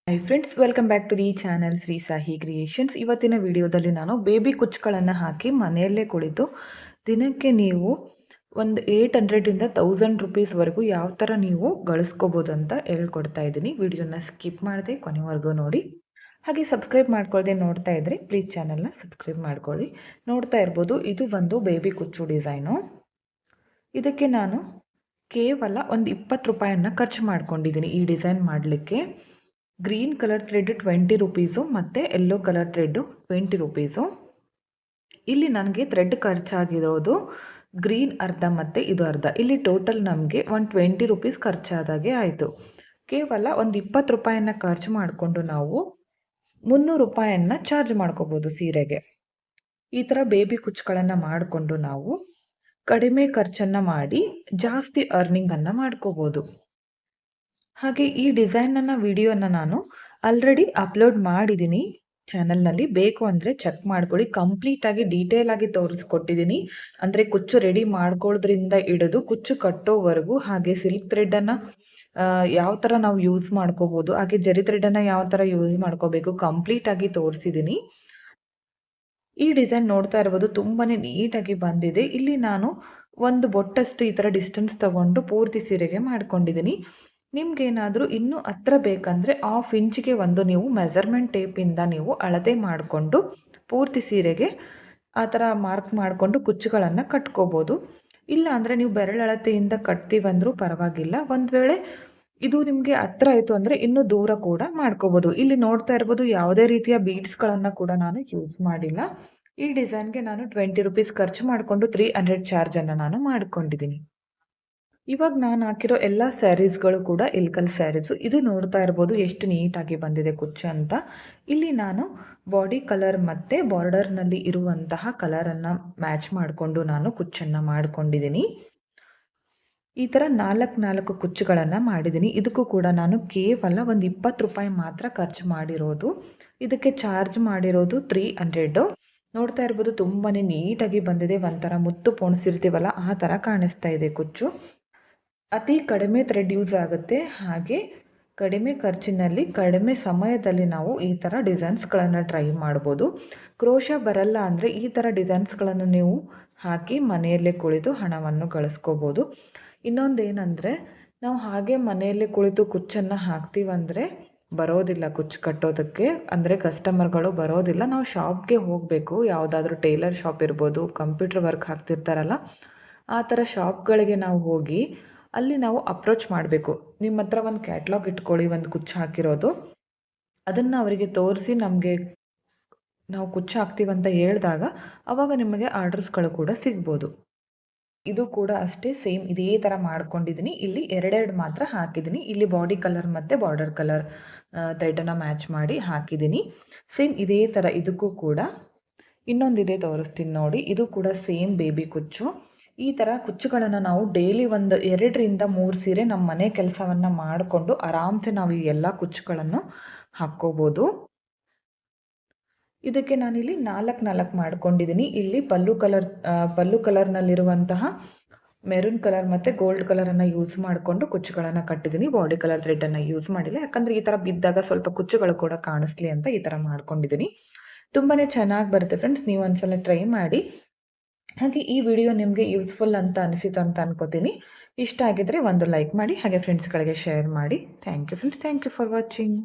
Hi friends, welcome back to the channel Shri Sahi creations. ಇವತ್ತಿನ ವಿಡಿಯೋದಲ್ಲಿ ನಾನು ಬೇಬಿ ಕುಚ್ಚುಗಳನ್ನು ಹಾಕಿ ಮನೆಯಲ್ಲೇ ಕುಳಿತು ದಿನಕ್ಕೆ ನೀವು ಒಂದು 800 1000 ರುಪೀಸ್ವರೆಗೂ ಯಾವ ಥರ ನೀವು ಗಳಿಸ್ಕೋಬೋದು ಅಂತ ಹೇಳ್ಕೊಡ್ತಾ ಇದ್ದೀನಿ. ವಿಡಿಯೋನ ಸ್ಕಿಪ್ ಮಾಡದೆ ಕೊನೆವರೆಗೂ ನೋಡಿ. ಹಾಗೆ ಸಬ್ಸ್ಕ್ರೈಬ್ ಮಾಡ್ಕೊಳ್ಳದೆ ನೋಡ್ತಾ ಇದ್ದರೆ ಪ್ಲೀಸ್ ಚಾನಲ್ನ ಸಬ್ಸ್ಕ್ರೈಬ್ ಮಾಡ್ಕೊಳ್ಳಿ. ನೋಡ್ತಾ ಇರ್ಬೋದು, ಇದು ಬಂದು ಬೇಬಿ ಕುಚ್ಚು ಡಿಸೈನು. ಇದಕ್ಕೆ ನಾನು ಕೇವಲ ಒಂದು 20 ರೂಪಾಯಿಯನ್ನು ಖರ್ಚು ಮಾಡ್ಕೊಂಡಿದ್ದೀನಿ ಈ ಡಿಸೈನ್ ಮಾಡಲಿಕ್ಕೆ. ಗ್ರೀನ್ ಕಲರ್ ಥ್ರೆಡ್ 20 ರುಪೀಸು ಮತ್ತು ಯೆಲ್ಲೋ ಕಲರ್ ಥ್ರೆಡ್ಡು 20 ರುಪೀಸು. ಇಲ್ಲಿ ನನಗೆ ಥ್ರೆಡ್ ಖರ್ಚಾಗಿರೋದು ಗ್ರೀನ್ ಅರ್ಧ ಮತ್ತು ಇದು ಅರ್ಧ. ಇಲ್ಲಿ ಟೋಟಲ್ ನಮಗೆ 120 ರುಪೀಸ್ ಖರ್ಚಾದಾಗೆ ಆಯಿತು. ಕೇವಲ ಒಂದು 20 ರೂಪಾಯಿಯನ್ನು ಖರ್ಚು ಮಾಡಿಕೊಂಡು ನಾವು 300 ರೂಪಾಯಿಯನ್ನು ಚಾರ್ಜ್ ಮಾಡ್ಕೋಬೋದು ಸೀರೆಗೆ. ಈ ಥರ ಬೇಬಿ ಕುಚ್ಚುಗಳನ್ನು ಮಾಡಿಕೊಂಡು ನಾವು ಕಡಿಮೆ ಖರ್ಚನ್ನು ಮಾಡಿ ಜಾಸ್ತಿ ಅರ್ನಿಂಗನ್ನು ಮಾಡ್ಕೋಬೋದು. ಹಾಗೆ ಈ ಡಿಸೈನನ್ನು ವಿಡಿಯೋನ ನಾನು ಆಲ್ರೆಡಿ ಅಪ್ಲೋಡ್ ಮಾಡಿದ್ದೀನಿ ಚಾನಲ್ನಲ್ಲಿ. ಬೇಕು ಅಂದರೆ ಚೆಕ್ ಮಾಡ್ಕೊಳ್ಳಿ. ಕಂಪ್ಲೀಟಾಗಿ ಡೀಟೇಲಾಗಿ ತೋರಿಸ್ಕೊಟ್ಟಿದ್ದೀನಿ. ಅಂದರೆ ಕುಚ್ಚು ರೆಡಿ ಮಾಡ್ಕೊಳ್ಳೋದ್ರಿಂದ ಹಿಡಿದು ಕುಚ್ಚು ಕಟ್ಟೋವರೆಗೂ, ಹಾಗೆ ಸಿಲ್ಕ್ ಥ್ರೆಡನ್ನು ಯಾವ ಥರ ನಾವು ಯೂಸ್ ಮಾಡ್ಕೋಬೋದು, ಹಾಗೆ ಜರಿ ಥ್ರೆಡನ್ನು ಯಾವ ಥರ ಯೂಸ್ ಮಾಡ್ಕೋಬೇಕು ಕಂಪ್ಲೀಟಾಗಿ ತೋರಿಸಿದ್ದೀನಿ. ಈ ಡಿಸೈನ್ ನೋಡ್ತಾ ಇರ್ಬೋದು, ತುಂಬಾ ನೀಟಾಗಿ ಬಂದಿದೆ. ಇಲ್ಲಿ ನಾನು ಒಂದು ಬೊಟ್ಟಷ್ಟು ಈ ಥರ ಡಿಸ್ಟೆನ್ಸ್ ತಗೊಂಡು ಪೂರ್ತಿ ಸೀರೆಗೆ ಮಾಡ್ಕೊಂಡಿದ್ದೀನಿ. ನಿಮ್ಗೇನಾದರೂ ಇನ್ನೂ ಹತ್ರ ಬೇಕಂದರೆ 1/2 ಇಂಚಿಗೆ ಒಂದು ನೀವು ಮೆಜರ್ಮೆಂಟ್ ಟೇಪಿಂದ ನೀವು ಅಳತೆ ಮಾಡಿಕೊಂಡು ಪೂರ್ತಿ ಸೀರೆಗೆ ಆ ಥರ ಮಾರ್ಕ್ ಮಾಡಿಕೊಂಡು ಕುಚ್ಚುಗಳನ್ನು ಕಟ್ಕೋಬೋದು. ಇಲ್ಲ ಅಂದರೆ ನೀವು ಬೆರಳಳತೆಯಿಂದ ಕಟ್ತೀವಂದ್ರೂ ಪರವಾಗಿಲ್ಲ. ಒಂದು ವೇಳೆ ಇದು ನಿಮಗೆ ಹತ್ರ ಆಯಿತು ಅಂದರೆ ಇನ್ನೂ ದೂರ ಕೂಡ ಮಾಡ್ಕೋಬೋದು. ಇಲ್ಲಿ ನೋಡ್ತಾ ಇರ್ಬೋದು, ಯಾವುದೇ ರೀತಿಯ ಬೀಡ್ಸ್ಗಳನ್ನು ಕೂಡ ನಾನು ಯೂಸ್ ಮಾಡಿಲ್ಲ. ಈ ಡಿಸೈನ್ಗೆ ನಾನು 20 ರುಪೀಸ್ ಖರ್ಚು ಮಾಡಿಕೊಂಡು 300 ಚಾರ್ಜನ್ನು ನಾನು ಮಾಡ್ಕೊಂಡಿದ್ದೀನಿ. ಇವಾಗ ನಾನು ಹಾಕಿರೋ ಎಲ್ಲ ಸ್ಯಾರೀಸ್ಗಳು ಕೂಡ ಇಲ್ಕಲ್ ಸ್ಯಾರೀಸು. ಇದು ನೋಡ್ತಾ ಇರ್ಬೋದು ಎಷ್ಟು ನೀಟಾಗಿ ಬಂದಿದೆ ಕುಚ್ಚು ಅಂತ. ಇಲ್ಲಿ ನಾನು ಬಾಡಿ ಕಲರ್ ಮತ್ತು ಬಾರ್ಡರ್ನಲ್ಲಿ ಇರುವಂತಹ ಕಲರನ್ನು ಮ್ಯಾಚ್ ಮಾಡಿಕೊಂಡು ನಾನು ಕುಚ್ಚನ್ನು ಮಾಡ್ಕೊಂಡಿದ್ದೀನಿ. ಈ ಥರ 4 ಕುಚ್ಚುಗಳನ್ನು ಮಾಡಿದ್ದೀನಿ. ಇದಕ್ಕೂ ಕೂಡ ನಾನು ಕೇವಲ ಒಂದು 20 ರೂಪಾಯಿ ಮಾತ್ರ ಖರ್ಚು ಮಾಡಿರೋದು. ಇದಕ್ಕೆ ಚಾರ್ಜ್ ಮಾಡಿರೋದು 300. ನೋಡ್ತಾ ಇರ್ಬೋದು, ತುಂಬಾ ನೀಟಾಗಿ ಬಂದಿದೆ. ಒಂಥರ ಮುತ್ತು ಪೋಣಿಸಿರ್ತೀವಲ್ಲ ಆ ಥರ ಕಾಣಿಸ್ತಾ ಇದೆ ಕುಚ್ಚು. ಅತಿ ಕಡಿಮೆ ಥ್ರೆಡ್ ಯೂಸ್ ಆಗುತ್ತೆ, ಹಾಗೆ ಕಡಿಮೆ ಖರ್ಚಿನಲ್ಲಿ ಕಡಿಮೆ ಸಮಯದಲ್ಲಿ ನಾವು ಈ ಥರ ಡಿಸೈನ್ಸ್ಗಳನ್ನು ಟ್ರೈ ಮಾಡ್ಬೋದು. ಕ್ರೋಶ ಬರಲ್ಲ ಅಂದರೆ ಈ ಥರ ಡಿಸೈನ್ಸ್ಗಳನ್ನು ನೀವು ಹಾಕಿ ಮನೆಯಲ್ಲೇ ಕುಳಿತು ಹಣವನ್ನು ಗಳಿಸ್ಕೋಬೋದು. ಇನ್ನೊಂದೇನೆಂದರೆ, ನಾವು ಹಾಗೆ ಮನೆಯಲ್ಲೇ ಕುಳಿತು ಕುಚ್ಚನ್ನು ಹಾಕ್ತೀವಂದರೆ ಬರೋದಿಲ್ಲ ಕುಚ್ಚು ಕಟ್ಟೋದಕ್ಕೆ. ಅಂದರೆ ಕಸ್ಟಮರ್ಗಳು ಬರೋದಿಲ್ಲ. ನಾವು ಶಾಪ್ಗೆ ಹೋಗಬೇಕು. ಯಾವುದಾದ್ರೂ ಟೈಲರ್ ಶಾಪ್ ಇರ್ಬೋದು, ಕಂಪ್ಯೂಟರ್ ವರ್ಕ್ ಹಾಕ್ತಿರ್ತಾರಲ್ಲ ಆ ಥರ ಶಾಪ್ಗಳಿಗೆ ನಾವು ಹೋಗಿ ಅಲ್ಲಿ ನಾವು ಅಪ್ರೋಚ್ ಮಾಡಬೇಕು. ನಿಮ್ಮ ಹತ್ರ ಒಂದು ಕ್ಯಾಟ್ಲಾಗ್ ಇಟ್ಕೊಳ್ಳಿ, ಒಂದು ಕುಚ್ಚು ಹಾಕಿರೋದು. ಅದನ್ನು ಅವರಿಗೆ ತೋರಿಸಿ ನಮಗೆ ನಾವು ಕುಚ್ಚು ಹಾಕ್ತೀವಂತ ಹೇಳಿದಾಗ ಆವಾಗ ನಿಮಗೆ ಆರ್ಡರ್ಸ್ಗಳು ಕೂಡ ಸಿಗ್ಬೋದು. ಇದು ಕೂಡ ಅಷ್ಟೇ ಸೇಮ್ ಇದೇ ಥರ ಮಾಡ್ಕೊಂಡಿದ್ದೀನಿ. ಇಲ್ಲಿ 2 ಮಾತ್ರ ಹಾಕಿದ್ದೀನಿ. ಇಲ್ಲಿ ಬಾಡಿ ಕಲರ್ ಮತ್ತು ಬಾರ್ಡರ್ ಕಲರ್ ಥ್ರೆಡನ್ನು ಮ್ಯಾಚ್ ಮಾಡಿ ಹಾಕಿದ್ದೀನಿ. ಸೇಮ್ ಇದೇ ಥರ ಇದಕ್ಕೂ ಕೂಡ ಇನ್ನೊಂದಿದೆ, ತೋರಿಸ್ತೀನಿ ನೋಡಿ. ಇದು ಕೂಡ ಸೇಮ್ ಬೇಬಿ ಕುಚ್ಚು. ಈ ಥರ ಕುಚ್ಚುಗಳನ್ನು ನಾವು ಡೈಲಿ ಒಂದು 2 ರಿಂದ 3 ಸೀರೆ ನಮ್ಮ ಮನೆ ಕೆಲಸವನ್ನು ಮಾಡಿಕೊಂಡು ಆರಾಮ್ಸೆ ನಾವು ಈ ಎಲ್ಲ ಕುಚ್ಚುಗಳನ್ನು ಹಾಕ್ಕೋಬೋದು. ಇದಕ್ಕೆ ನಾನಿಲ್ಲಿ 4 ಮಾಡ್ಕೊಂಡಿದ್ದೀನಿ. ಇಲ್ಲಿ ಪಲ್ಲು ಕಲರ್ನಲ್ಲಿರುವಂತಹ ಮೆರೂನ್ ಕಲರ್ ಮತ್ತು ಗೋಲ್ಡ್ ಕಲರನ್ನು ಯೂಸ್ ಮಾಡಿಕೊಂಡು ಕುಚ್ಚುಗಳನ್ನು ಕಟ್ಟಿದ್ದೀನಿ. ಬಾಡಿ ಕಲರ್ ಥ್ರೆಡನ್ನು ಯೂಸ್ ಮಾಡಿಲ್ಲ, ಯಾಕಂದರೆ ಈ ಥರ ಬಿದ್ದಾಗ ಸ್ವಲ್ಪ ಕುಚ್ಚುಗಳು ಕೂಡ ಕಾಣಿಸ್ಲಿ ಅಂತ ಈ ಥರ ಮಾಡ್ಕೊಂಡಿದ್ದೀನಿ. ತುಂಬಾ ಚೆನ್ನಾಗಿ ಬರುತ್ತೆ ಫ್ರೆಂಡ್ಸ್, ನೀವು ಒಂದ್ಸಲ ಟ್ರೈ ಮಾಡಿ. ಹಾಗೆ ಈ ವಿಡಿಯೋ ನಿಮಗೆ ಯೂಸ್ಫುಲ್ ಅಂತ ಅನಿಸಿತು ಅಂತ ಅನ್ಕೋತೀನಿ. ಇಷ್ಟ ಆಗಿದ್ರೆ ಒಂದು ಲೈಕ್ ಮಾಡಿ, ಹಾಗೆ ಫ್ರೆಂಡ್ಸ್ಗಳಿಗೆ ಶೇರ್ ಮಾಡಿ. Thank you friends, thank you for watching.